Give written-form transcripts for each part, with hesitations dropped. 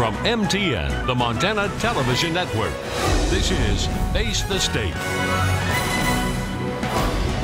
From MTN, the Montana Television Network, this is Face the State.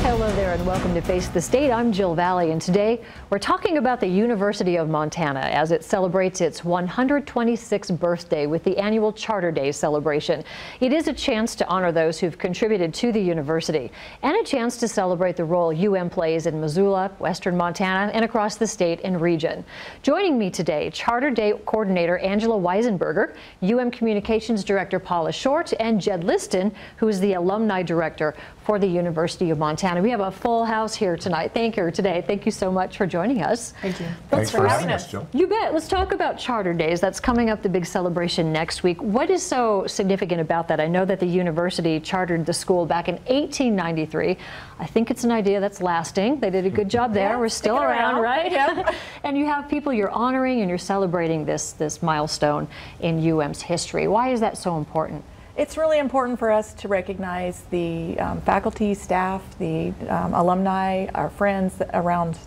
Hello there and welcome to Face the State. I'm Jill Valley, and today we're talking about the University of Montana as it celebrates its 126th birthday with the annual Charter Day celebration. It is a chance to honor those who've contributed to the university and a chance to celebrate the role UM plays in Missoula, western Montana, and across the state and region. Joining me today, Charter Day Coordinator Angela Weisenberger, UM Communications Director Paula Short, and Jed Liston, who is the Alumni Director for the University of Montana. We have a full house here tonight. Thank you so much for joining us. Thank you. Thanks for having us, Jill. You bet. Let's talk about Charter Days. That's coming up, the big celebration next week. What is so significant about that? I know that the university chartered the school back in 1893. I think it's an idea that's lasting. They did a good job there. Yeah, we're still around, right? Yep. And you have people you're honoring and you're celebrating this milestone in UM's history. Why is that so important? It's really important for us to recognize the faculty, staff, the alumni, our friends around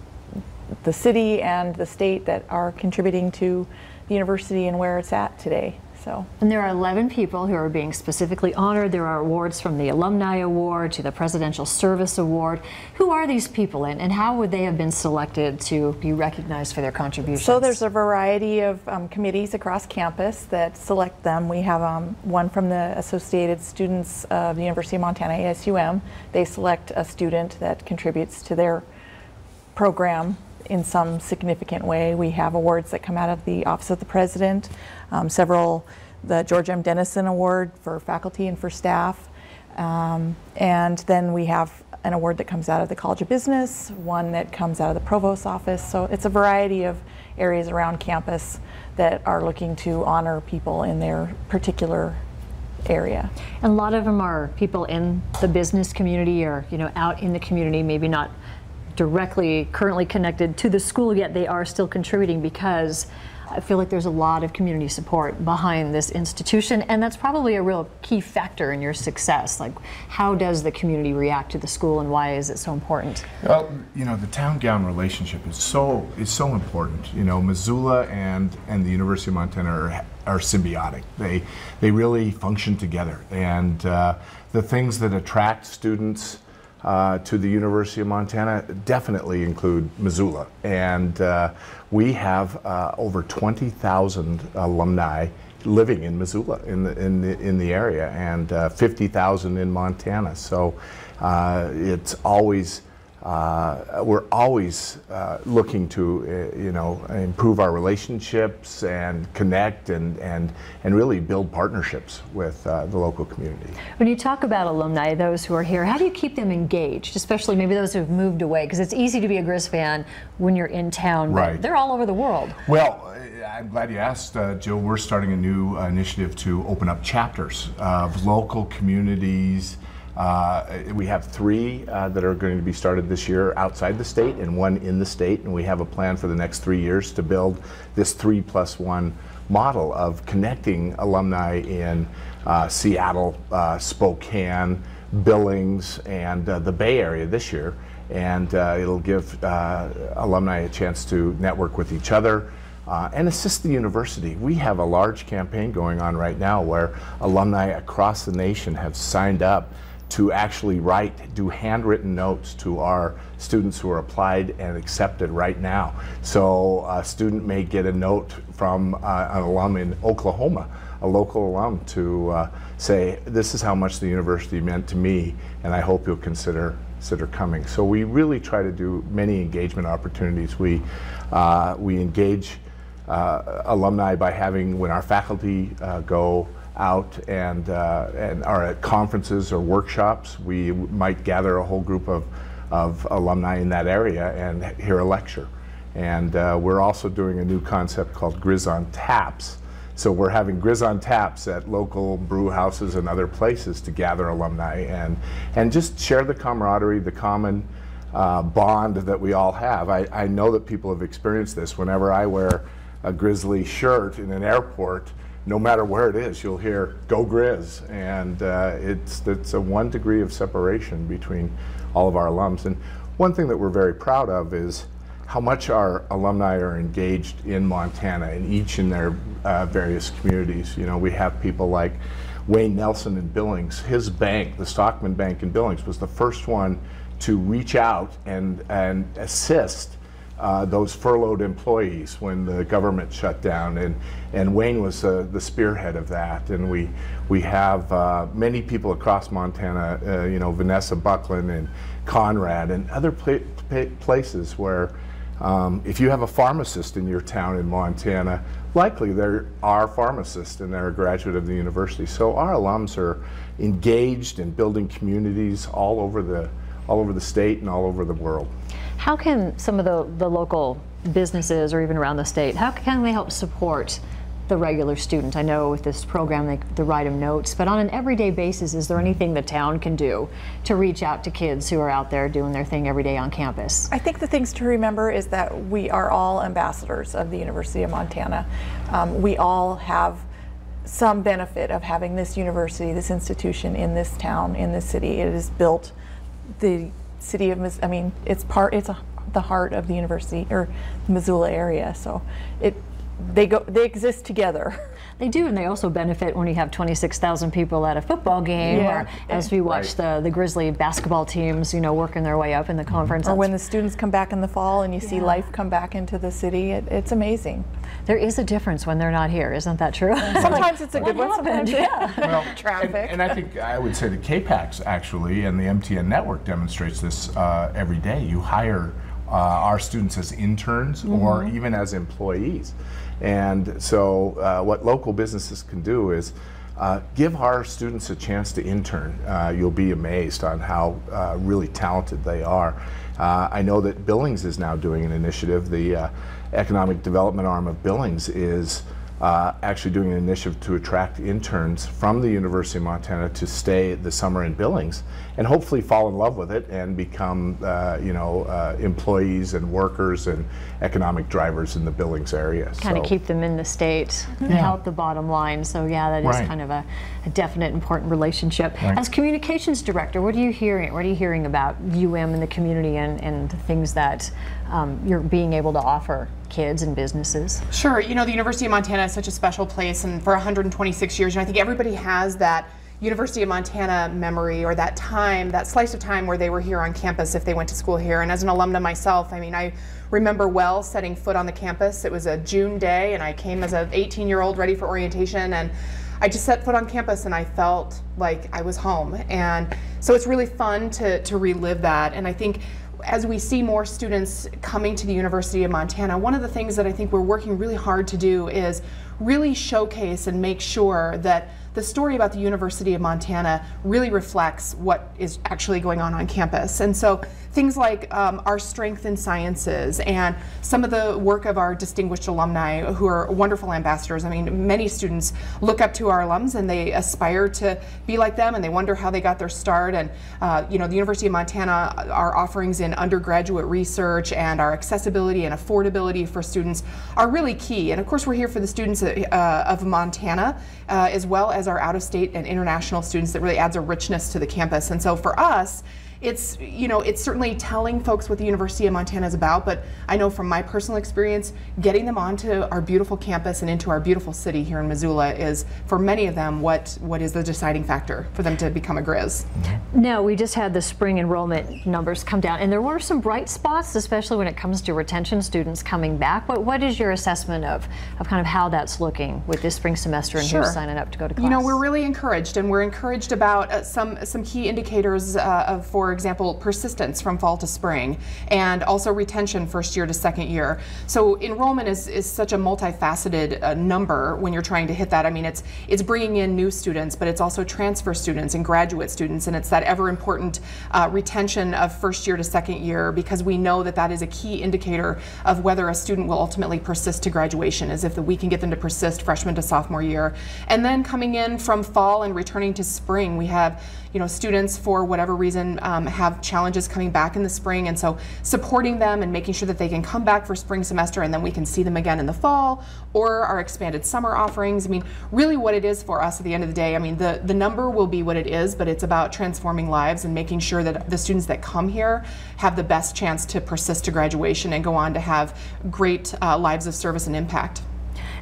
the city and the state that are contributing to the university and where it's at today. And there are 11 people who are being specifically honored. There are awards from the Alumni Award to the Presidential Service Award. Who are these people and how would they have been selected to be recognized for their contributions? So there's a variety of committees across campus that select them. We have one from the Associated Students of the University of Montana, ASUM. They select a student that contributes to their program in some significant way. We have awards that come out of the Office of the President, the George M. Dennison Award for faculty and for staff, and then we have an award that comes out of the College of Business, one that comes out of the Provost's office. So it's a variety of areas around campus that are looking to honor people in their particular area. And a lot of them are people in the business community or out in the community, maybe not directly currently connected to the school yet. They are still contributing because I feel like there's a lot of community support behind this institution, and that's probably a real key factor in your success. Like, how does the community react to the school and why is it so important? Well, the town-gown relationship is so important. Missoula and the University of Montana are symbiotic. They really function together, and the things that attract students to the University of Montana definitely include Missoula, and we have over 20,000 alumni living in Missoula in the area, and 50,000 in Montana. So it's always we're always looking to improve our relationships and connect and really build partnerships with the local community. When you talk about alumni, those who are here, how do you keep them engaged, especially maybe those who have moved away? Because it's easy to be a Grizz fan when you're in town, but right. They're all over the world. Well, I'm glad you asked, Jill. We're starting a new initiative to open up chapters of local communities. We have 3 that are going to be started this year outside the state and 1 in the state, and we have a plan for the next 3 years to build this 3+1 model of connecting alumni in Seattle, Spokane, Billings, and the Bay Area this year, and it'll give alumni a chance to network with each other and assist the university. We have a large campaign going on right now where alumni across the nation have signed up to actually do handwritten notes to our students who are applied and accepted right now. So a student may get a note from an alum in Oklahoma, a local alum, to say, this is how much the university meant to me, and I hope you'll consider coming. So we really try to do many engagement opportunities. We engage alumni by having, when our faculty go out and are at conferences or workshops, we might gather a whole group of alumni in that area and hear a lecture. And we're also doing a new concept called Grizz on Taps. So we're having Grizz on Taps at local brew houses and other places to gather alumni and just share the camaraderie, the common bond that we all have. I know that people have experienced this. Whenever I wear a Grizzly shirt in an airport, no matter where it is, you'll hear "Go Grizz," and it's a 1 degree of separation between all of our alums. And one thing that we're very proud of is how much our alumni are engaged in Montana in each in their various communities. You know, we have people like Wayne Nelson in Billings. His bank, the Stockman Bank in Billings, was the first one to reach out and assist those furloughed employees when the government shut down, and Wayne was the spearhead of that. And we have many people across Montana, you know, Vanessa Buckland and Conrad and other places where if you have a pharmacist in your town in Montana, likely there are pharmacists and they're a graduate of the university. So our alums are engaged in building communities all over the state and all over the world. How can some of the local businesses or even around the state, how can they help support the regular student? I know with this program they write them notes, but on an everyday basis, is there anything the town can do to reach out to kids who are out there doing their thing every day on campus? I think the things to remember is that we are all ambassadors of the University of Montana. We all have some benefit of having this university, this institution in this town, in this city. It has built the city of, I mean, it's the heart of the university or the Missoula area. So they exist together. They do, and they also benefit when you have 26,000 people at a football game, or as we watch the Grizzly basketball teams, you know, working their way up in the conference. Or when the students come back in the fall and you see life come back into the city, it's amazing. There is a difference when they're not here, isn't that true? Sometimes it's a good one, sometimes well, traffic. And I think I would say the KPAX actually, and the MTN network demonstrates this every day. You hire our students as interns or even as employees. And so what local businesses can do is give our students a chance to intern. You'll be amazed on how really talented they are. I know that Billings is now doing an initiative. The economic development arm of Billings is actually doing an initiative to attract interns from the University of Montana to stay the summer in Billings and hopefully fall in love with it and become you know, employees and workers and economic drivers in the Billings area. Kind of keep them in the state and help the bottom line. So yeah, that is kind of a definite important relationship. As communications director, what are you hearing? What are you hearing about UM and the community and the things that you're being able to offer kids and businesses? Sure. You know, the University of Montana is such a special place, and for 126 years, and I think everybody has that University of Montana memory, or that time, that slice of time where they were here on campus if they went to school here. And as an alumna myself, I mean, I remember well setting foot on the campus. It was a June day, and I came as an 18-year-old ready for orientation, and I just set foot on campus and I felt like I was home. And so it's really fun to relive that. And I think as we see more students coming to the University of Montana, one of the things that I think we're working really hard to do is really showcase and make sure that the story about the University of Montana really reflects what is actually going on campus. And so things like our strength in sciences and some of the work of our distinguished alumni who are wonderful ambassadors. I mean, many students look up to our alums and they aspire to be like them, and they wonder how they got their start. And you know, the University of Montana, our offerings in undergraduate research and our accessibility and affordability for students are really key. And of course, we're here for the students of Montana as well as our out-of-state and international students. That really adds a richness to the campus. And so for us, it's, you know, it's certainly telling folks what the University of Montana is about, but I know from my personal experience, getting them onto our beautiful campus and into our beautiful city here in Missoula is, for many of them, what is the deciding factor for them to become a Grizz. Now, we just had the spring enrollment numbers come down, and there were some bright spots, especially when it comes to retention students coming back. But what is your assessment of kind of how that's looking with this spring semester and who's signing up to go to class? You know, we're really encouraged, and we're encouraged about some key indicators of, for example, persistence from fall to spring, and also retention first year to second year. So enrollment is such a multifaceted number when you're trying to hit that. I mean, it's bringing in new students, but it's also transfer students and graduate students, and it's that ever important retention of first year to second year, because we know that that is a key indicator of whether a student will ultimately persist to graduation, as if we can get them to persist freshman to sophomore year. And then coming in from fall and returning to spring, we have, you know, students for whatever reason have challenges coming back in the spring, and so supporting them and making sure that they can come back for spring semester and then we can see them again in the fall, or our expanded summer offerings. I mean, really what it is for us at the end of the day, I mean, the number will be what it is, but it's about transforming lives and making sure that the students that come here have the best chance to persist to graduation and go on to have great lives of service and impact.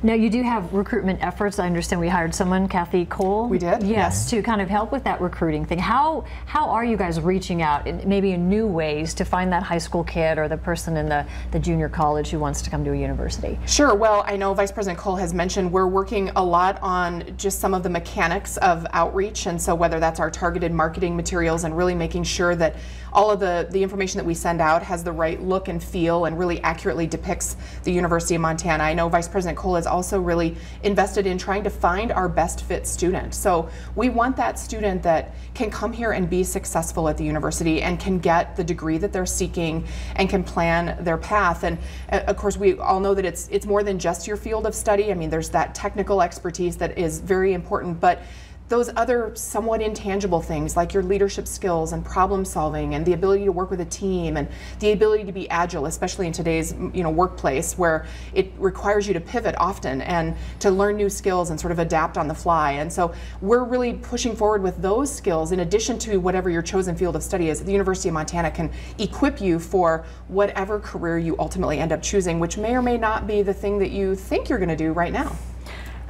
Now, you do have recruitment efforts. I understand we hired someone, Kathy Cole. We did? Yes, to kind of help with that recruiting thing. How are you guys reaching out, maybe in new ways, to find that high school kid or the person in the junior college who wants to come to a university? Sure. Well, I know Vice President Cole has mentioned we're working a lot on just some of the mechanics of outreach, and so whether that's our targeted marketing materials and really making sure that all of the information that we send out has the right look and feel and really accurately depicts the University of Montana. I know Vice President Cole has also really invested in trying to find our best fit student. So we want that student that can come here and be successful at the university and can get the degree that they're seeking and can plan their path. And of course, we all know that it's more than just your field of study. I mean, there's that technical expertise that is very important, but those other somewhat intangible things like your leadership skills and problem solving and the ability to work with a team and the ability to be agile, especially in today's workplace where it requires you to pivot often and to learn new skills and sort of adapt on the fly. And so we're really pushing forward with those skills in addition to whatever your chosen field of study is. The University of Montana can equip you for whatever career you ultimately end up choosing, which may or may not be the thing that you think you're going to do right now.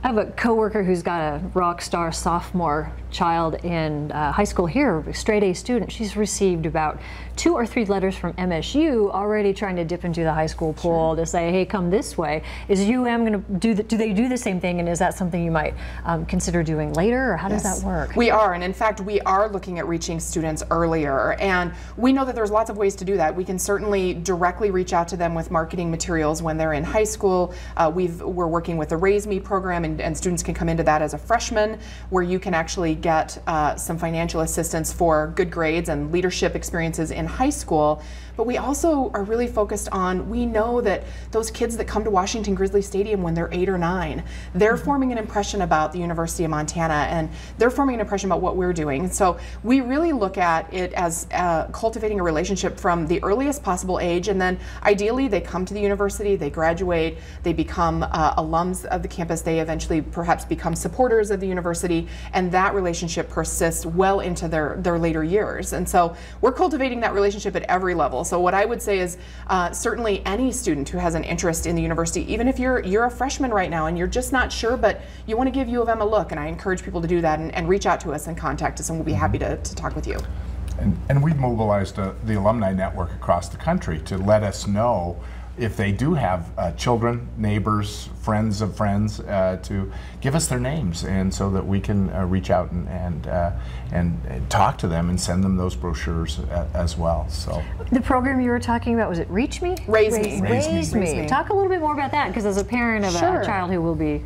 I have a coworker who's got a rock star sophomore child in high school here, a straight A student. She's received about 2 or 3 letters from MSU already trying to dip into the high school pool to say, hey, come this way. Is UM going to do they do the same thing, and is that something you might consider doing later, or how does that work? We are, and in fact we are looking at reaching students earlier, and we know that there's lots of ways to do that. We can certainly directly reach out to them with marketing materials when they're in high school. We're working with the Raise Me program, and students can come into that as a freshman, where you can actually get some financial assistance for good grades and leadership experiences in high school. But we also are really focused on, we know that those kids that come to Washington Grizzly Stadium when they're 8 or 9, they're forming an impression about the University of Montana, and they're forming an impression about what we're doing. So we really look at it as cultivating a relationship from the earliest possible age, and then ideally they come to the university, they graduate, they become alums of the campus, they eventually perhaps become supporters of the university, and that relationship persists well into their later years. And so we're cultivating that relationship at every level. So what I would say is certainly any student who has an interest in the university, even if you're a freshman right now and you're just not sure, but you want to give U of M a look, and I encourage people to do that and reach out to us and contact us, and we'll be happy to talk with you. And we've mobilized the alumni network across the country to let us know if they do have children, neighbors, friends of friends, to give us their names, and so that we can reach out and talk to them and send them those brochures as well. So the program you were talking about, was it Reach Me? Raise Me. Raise Me. Talk a little bit more about that, because as a parent of a child who will be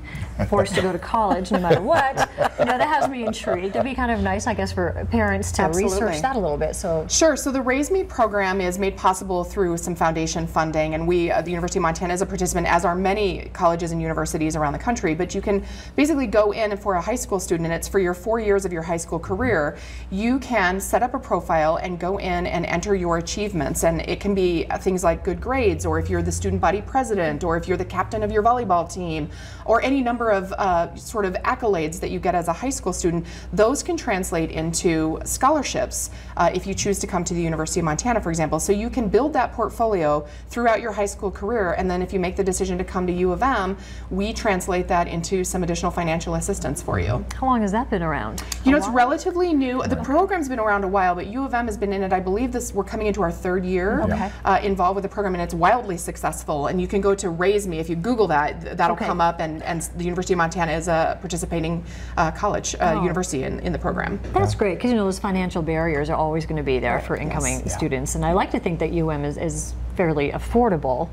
forced to go to college no matter what, that has me intrigued. It'd be kind of nice, I guess, for parents to research that a little bit. So sure. So the Raise Me program is made possible through some foundation funding, and we, the University of Montana, is a participant, as are many colleges and universities around the country. But you can basically go in, and for a high school student, and it's for your 4 years of your high school career, you can set up a profile and go in and enter your achievements. And it can be things like good grades, or if you're the student body president, or if you're the captain of your volleyball team, or any number of sort of accolades that you get as a high school student. Those can translate into scholarships if you choose to come to the University of Montana, for example. So you can build that portfolio throughout your high school career, and then if you make the decision to come to U of M, we translate that into some additional financial assistance for you. How long has that been around? It's relatively new. The program's been around a while, but U of M has been in it, I believe we're coming into our 3rd year involved with the program, and it's wildly successful. And you can go to Raise Me, if you Google that'll come up, and the University of Montana is a participating college, university in the program. That's great, because those financial barriers are always going to be there for incoming students, and I like to think that UM is fairly affordable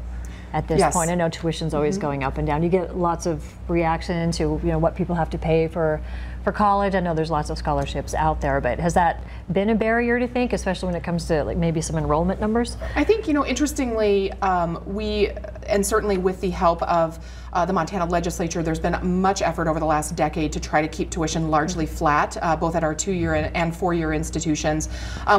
at this point. I know tuition's always going up and down. You get lots of reaction to what people have to pay for college. I know there's lots of scholarships out there, but has that been a barrier to think, especially when it comes to maybe some enrollment numbers? I think interestingly, we and certainly with the help of the Montana legislature, there's been much effort over the last decade to try to keep tuition largely flat, both at our 2-year and 4-year institutions.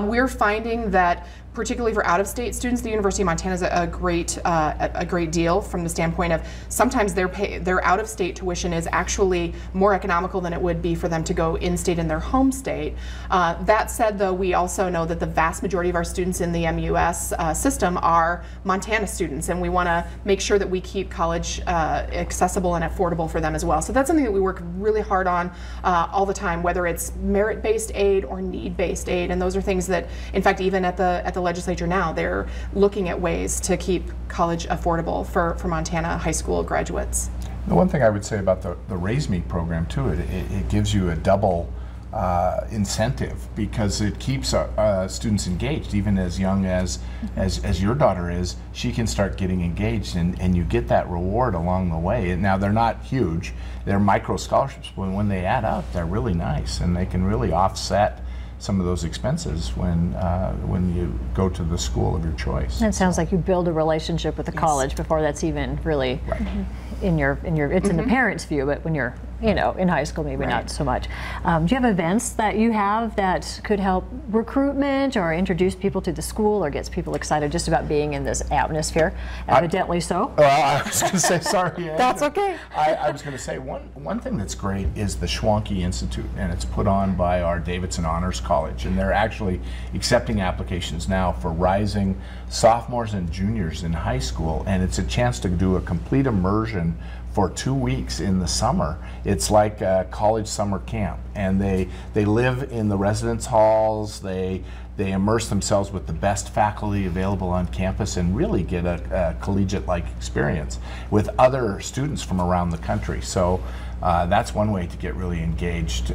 We're finding that particularly for out-of-state students, the University of Montana is a great deal from the standpoint of sometimes their out-of-state tuition is actually more economical than it would be for them to go in-state in their home state. That said, though, we also know that the vast majority of our students in the MUS system are Montana students, and we want to make sure that we keep college accessible and affordable for them as well. So that's something that we work really hard on all the time, whether it's merit-based aid or need-based aid, and those are things that, in fact, even at the legislature now, they're looking at ways to keep college affordable for Montana high school graduates. The one thing I would say about the Raise Me program too, it gives you a double incentive, because it keeps students engaged. Even as young as your daughter is, she can start getting engaged, and you get that reward along the way. And now they're not huge, they're micro scholarships, but when they add up, they're really nice, and they can really offset some of those expenses when you go to the school of your choice. It sounds like you build a relationship with the college before that's even really in your it's in the parents' view, but when you're in high school, maybe not so much. Do you have events that you have that could help recruitment or introduce people to the school or gets people excited just about being in this atmosphere? Evidently so. Well, I was going to say, sorry. That's okay. I was going to say one thing that's great is the Schwanke Institute, and it's put on by our Davidson Honors College, and they're actually accepting applications now for rising sophomores and juniors in high school, and it's a chance to do a complete immersion for 2 weeks in the summer. It's like a college summer camp, and they live in the residence halls. They immerse themselves with the best faculty available on campus and really get a collegiate-like experience with other students from around the country. So that's one way to get really engaged,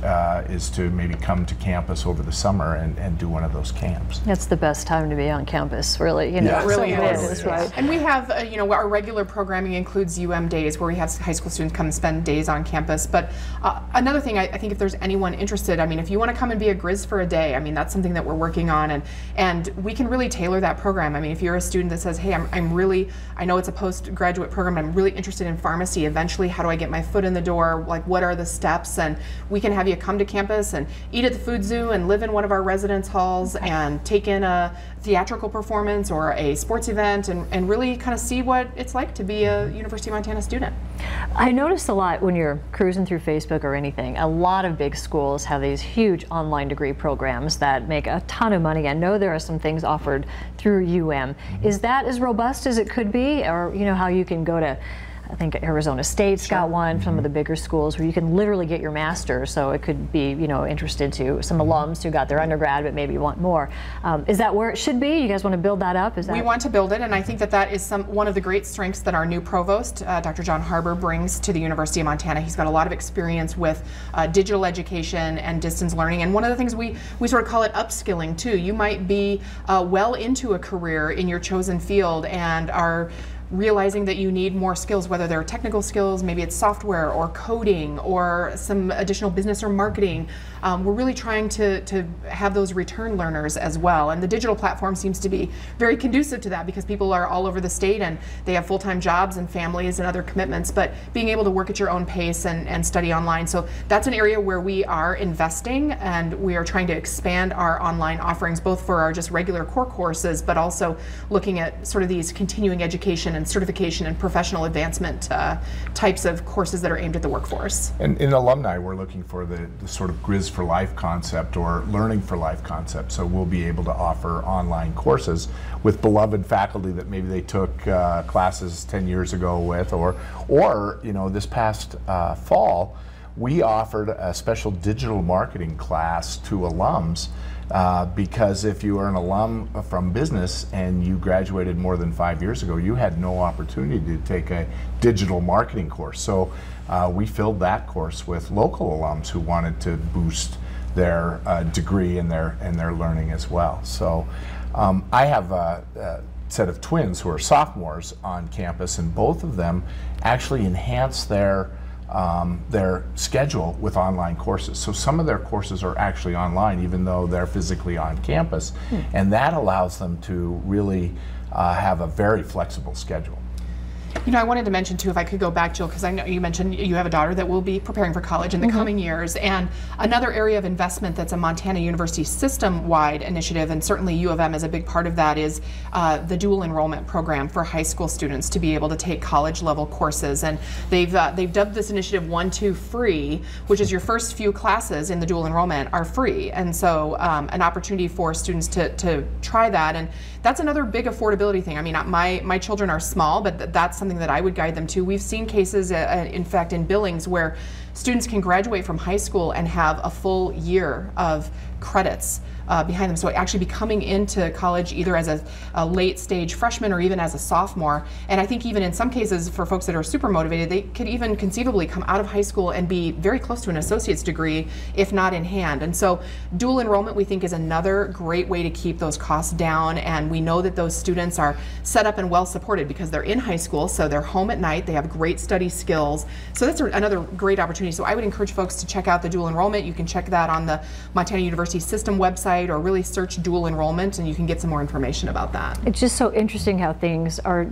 is to maybe come to campus over the summer and do one of those camps. That's the best time to be on campus, really. It really is, right? And we have, our regular programming includes UM days, where we have high school students come and spend days on campus. But another thing, I think if there's anyone interested, if you want to come and be a Grizz for a day, that's something that we're working on, and we can really tailor that program. If you're a student that says, hey, I know it's a postgraduate program, I'm really interested in pharmacy, eventually how do I get my foot in the door, like what are the steps, and we can have you come to campus and eat at the food zoo and live in one of our residence halls and take in a theatrical performance or a sports event and really kind of see what it's like to be a University of Montana student. I noticed a lot when you're cruising through Facebook or anything, a lot of big schools have these huge online degree programs that make a ton of money. I know there are some things offered through UM. Is that as robust as it could be? Or how you can go to, I think Arizona State's got one, some of the bigger schools where you can literally get your master's, so it could be, interested to some alums who got their undergrad but maybe want more. Is that where it should be? You guys want to build that up? We want to build it, and I think that is one of the great strengths that our new provost, Dr. John Harbour, brings to the University of Montana. He's got a lot of experience with digital education and distance learning, and one of the things we sort of call it upskilling too. You might be well into a career in your chosen field and are realizing that you need more skills, whether they're technical skills, maybe it's software or coding or some additional business or marketing. We're really trying to have those return learners as well, and the digital platform seems to be very conducive to that because people are all over the state and they have full-time jobs and families and other commitments, but being able to work at your own pace and study online. So that's an area where we are investing, and we are trying to expand our online offerings, both for our just regular core courses, but also looking at sort of these continuing education and certification and professional advancement types of courses that are aimed at the workforce. And in alumni, we're looking for the sort of Grizz for Life concept or learning for life concept. So we'll be able to offer online courses with beloved faculty that maybe they took classes 10 years ago with, or this past fall, we offered a special digital marketing class to alums. Because if you are an alum from business and you graduated more than 5 years ago, you had no opportunity to take a digital marketing course. So we filled that course with local alums who wanted to boost their degree and their learning as well. So I have a set of twins who are sophomores on campus, and both of them actually enhance their schedule with online courses. So some of their courses are actually online even though they're physically on campus, and that allows them to really have a very flexible schedule. You know, I wanted to mention too, if I could go back, Jill, because I know you mentioned you have a daughter that will be preparing for college in the coming years, and another area of investment that's a Montana University system-wide initiative, and certainly U of M is a big part of that, is the dual enrollment program for high school students to be able to take college-level courses. And they've dubbed this initiative 1-2 Free, which is your first few classes in the dual enrollment are free, and so an opportunity for students to try that. And that's another big affordability thing. I mean, my children are small, but that's something that I would guide them to. We've seen cases, in fact, in Billings where students can graduate from high school and have a full year of credits behind them. So actually be coming into college either as a late stage freshman or even as a sophomore. And I think even in some cases for folks that are super motivated, they could even conceivably come out of high school and be very close to an associate's degree, if not in hand. And so dual enrollment, we think, is another great way to keep those costs down. And we know that those students are set up and well supported because they're in high school, so they're home at night, they have great study skills. So that's another great opportunity. So I would encourage folks to check out the dual enrollment. You can check that on the Montana University System website, or really search dual enrollment and you can get some more information about that. It's just so interesting how things are,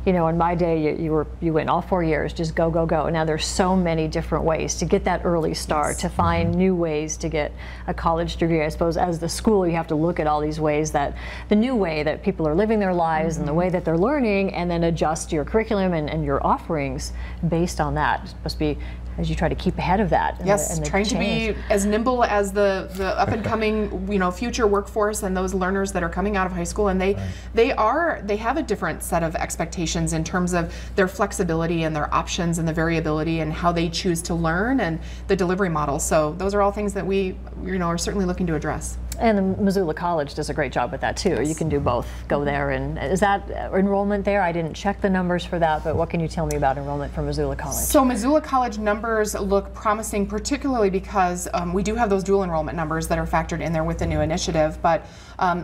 you know, in my day you went all 4 years, just go, go, go. Now there's so many different ways to get that early start, to find new ways to get a college degree. I suppose as the school you have to look at all these ways, that the new way that people are living their lives and the way that they're learning, and then adjust your curriculum and your offerings based on that. It's supposed to be as you try to keep ahead of that. Yes, trying to be as nimble as the up and coming, you know, future workforce and those learners that are coming out of high school, and they have a different set of expectations in terms of their flexibility and their options and the variability and how they choose to learn and the delivery model. So those are all things that we, you know, are certainly looking to address. And the Missoula College does a great job with that too. Yes. You can do both. Go there, and is that enrollment there? I didn't check the numbers for that, but what can you tell me about enrollment for Missoula College? So Missoula College numbers look promising, particularly because we do have those dual enrollment numbers that are factored in there with the new initiative. But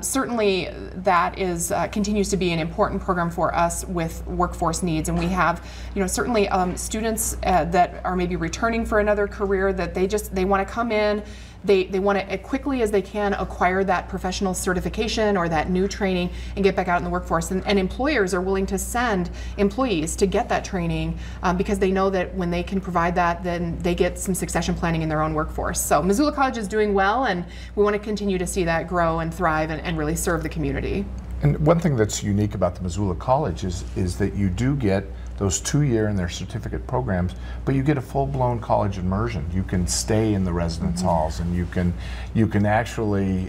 certainly that is continues to be an important program for us with workforce needs, and we have, you know, certainly students that are maybe returning for another career that they want to come in. They want to, as quickly as they can, acquire that professional certification or that new training and get back out in the workforce. And employers are willing to send employees to get that training because they know that when they can provide that, then they get some succession planning in their own workforce. So Missoula College is doing well, and we want to continue to see that grow and thrive and really serve the community. And one thing that's unique about the Missoula College is that you do get those 2-year and their certificate programs, but you get a full-blown college immersion. You can stay in the residence halls, and you can actually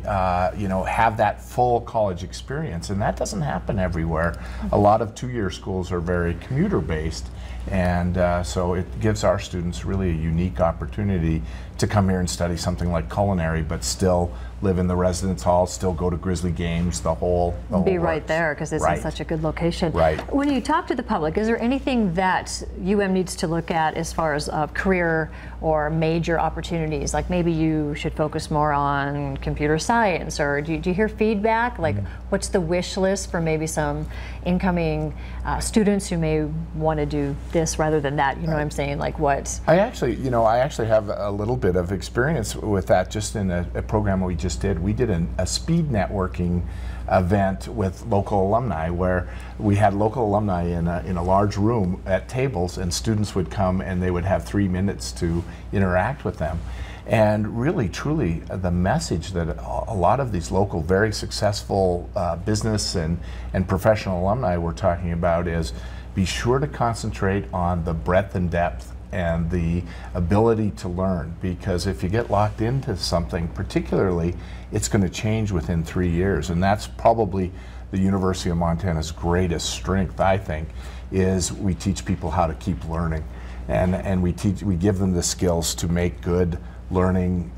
you know, have that full college experience, and that doesn't happen everywhere. A lot of 2-year schools are very commuter-based, and so it gives our students really a unique opportunity to come here and study something like culinary, but still live in the residence hall, still go to Grizzly games, the whole be right there because it's in such a good location. Right. When you talk to the public, is there anything that UM needs to look at as far as career or major opportunities? Like maybe you should focus more on computer science, or do you hear feedback? Like what's the wish list for maybe some incoming students who may want to do this rather than that? You know what I'm saying? Like what? I actually have a little bit of experience with that just in a program we just did. We did a speed networking event with local alumni where we had local alumni in a large room at tables, and students would come and they would have 3 minutes to interact with them. And really, truly, the message that a lot of these local, very successful business and professional alumni were talking about is be sure to concentrate on the breadth and depth and the ability to learn, because if you get locked into something particularly, it's going to change within 3 years, and that's probably the University of Montana's greatest strength, I think, is we teach people how to keep learning, and we give them the skills to make good learning,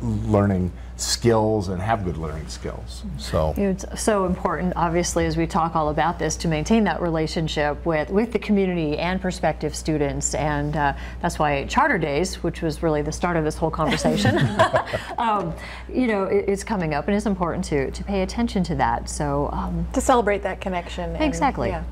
learning skills and have good learning skills. So it's so important, obviously, as we talk all about this, to maintain that relationship with the community and prospective students, and that's why Charter Days, which was really the start of this whole conversation, you know, it's coming up, and it's important to pay attention to that. So to celebrate that connection. Exactly. And,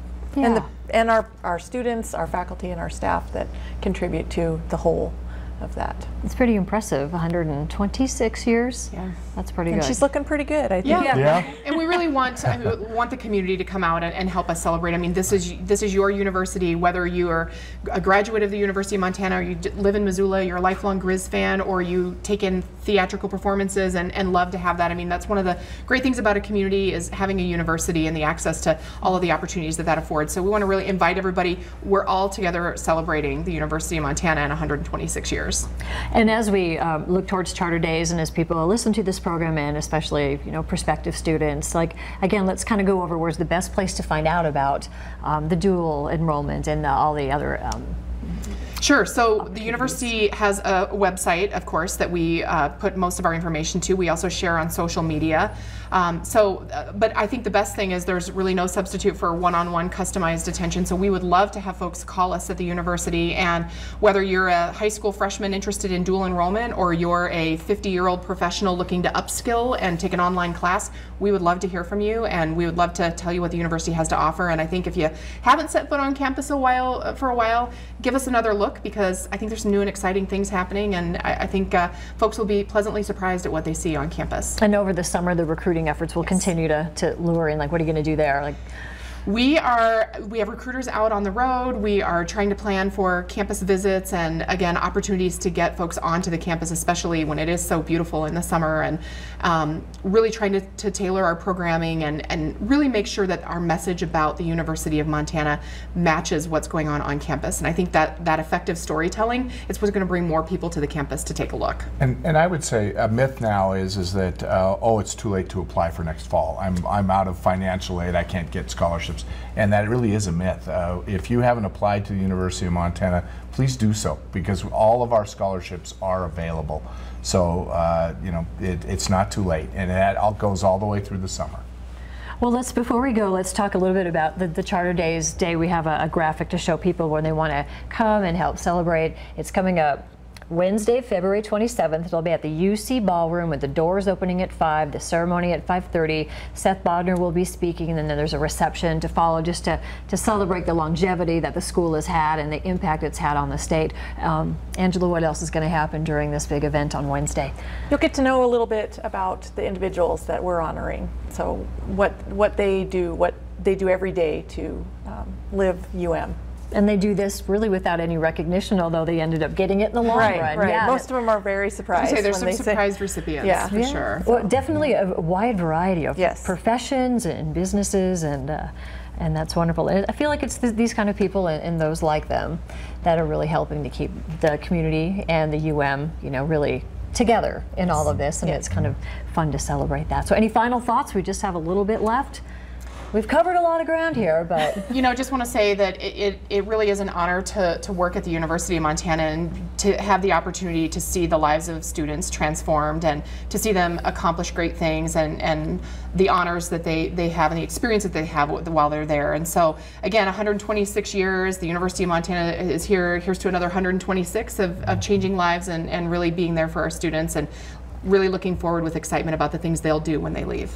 yeah. And our students, our faculty, and our staff that contribute to the whole of that. It's pretty impressive. 126 years. Yeah. That's pretty And good. she's looking pretty good, I think. Yeah. And we really want the community to come out and help us celebrate. I mean, this is your university, whether you are a graduate of the University of Montana, or you live in Missoula, you're a lifelong Grizz fan, or you take in theatrical performances and love to have that. I mean, that's one of the great things about a community, is having a university and the access to all of the opportunities that affords. So we want to really invite everybody. We're all together celebrating the University of Montana in 126 years. And as we look towards Charter Days, and as people listen to this program, and especially prospective students, like, again, let's kind of go over where's the best place to find out about the dual enrollment and all the other Sure. So the university has a website, of course, that we put most of our information to. We also share on social media. But I think the best thing is there's really no substitute for one-on-one customized attention. So we would love to have folks call us at the university, and whether you're a high school freshman interested in dual enrollment, or you're a 50-year-old professional looking to upskill and take an online class, we would love to hear from you, and we would love to tell you what the university has to offer. And I think if you haven't set foot on campus for a while, give us another look, because I think there's some new and exciting things happening, and I think folks will be pleasantly surprised at what they see on campus. And over the summer, the recruiting efforts will continue to lure in. Like, what are you going to do there? Like, we have recruiters out on the road. We are trying to plan for campus visits, and again, opportunities to get folks onto the campus, especially when it is so beautiful in the summer, and really trying to tailor our programming and really make sure that our message about the University of Montana matches what's going on campus. And I think that effective storytelling is what's going to bring more people to the campus to take a look. And I would say a myth now is that it's too late to apply for next fall. I'm out of financial aid. I can't get scholarships. And that really is a myth. If you haven't applied to the University of Montana, please do so, because all of our scholarships are available. So it's not too late, and that all goes all the way through the summer. well, before we go, let's talk a little bit about the Charter Days Day. We have a graphic to show people when they want to come and help celebrate. It's coming up Wednesday, February 27th. It'll be at the UC Ballroom with the doors opening at 5, the ceremony at 5:30. Seth Bodner will be speaking, and then there's a reception to follow, just to celebrate the longevity that the school has had and the impact it's had on the state. Angela, what else is going to happen during this big event on Wednesday? You'll get to know a little bit about the individuals that we're honoring. So what they do every day to live UM. And they do this really without any recognition, although they ended up getting it in the long run. Right. Yeah. Most of them are very surprised. There's some surprised recipients, for sure. Well, definitely a wide variety of Yes. professions and businesses, and that's wonderful. And I feel like it's these kind of people and those like them that are really helping to keep the community and the UM, really together in all of this, and it's kind of fun to celebrate that. So any final thoughts? We just have a little bit left. We've covered a lot of ground here, but just want to say that it really is an honor to work at the University of Montana, and to have the opportunity to see the lives of students transformed, and to see them accomplish great things, and the honors that they have and the experience that they have while they're there. And so again, 126 years, the University of Montana is here. Here's to another 126 of changing lives and really being there for our students, and really looking forward with excitement about the things they'll do when they leave.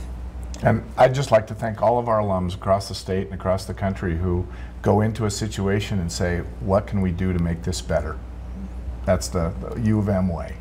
And I'd just like to thank all of our alums across the state and across the country who go into a situation and say, what can we do to make this better? That's the U of M way.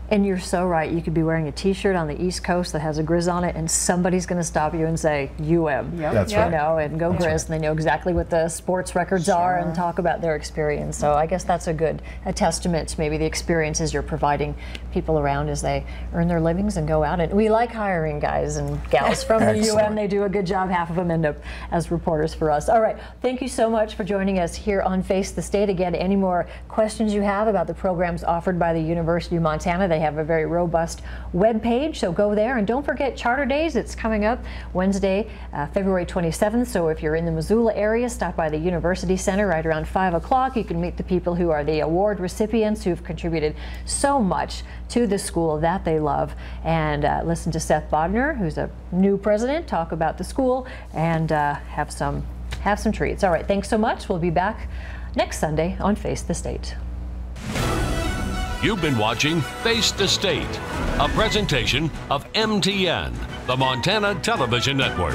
And you're so right. You could be wearing a T-shirt on the East Coast that has a Grizz on it, and somebody's going to stop you and say UM. Yep. That's right. And go Grizz. Right. And they know exactly what the sports records are and talk about their experience. So I guess that's a testament to maybe the experiences you're providing people around as they earn their livings and go out. And we like hiring guys and gals from the UM. They do a good job. Half of them end up as reporters for us. All right. Thank you so much for joining us here on Face the State. Again, any more questions you have about the programs offered by the University of Montana, they have a very robust web page, so go there. And don't forget Charter Days. It's coming up Wednesday, February 27th. So if you're in the Missoula area, stop by the University Center right around 5 o'clock. You can meet the people who are the award recipients who've contributed so much to the school that they love, and listen to Seth Bodner, who's a new president, talk about the school, and have some treats. All right, thanks so much. We'll be back next Sunday on Face the State. You've been watching Face the State, a presentation of MTN, the Montana Television Network.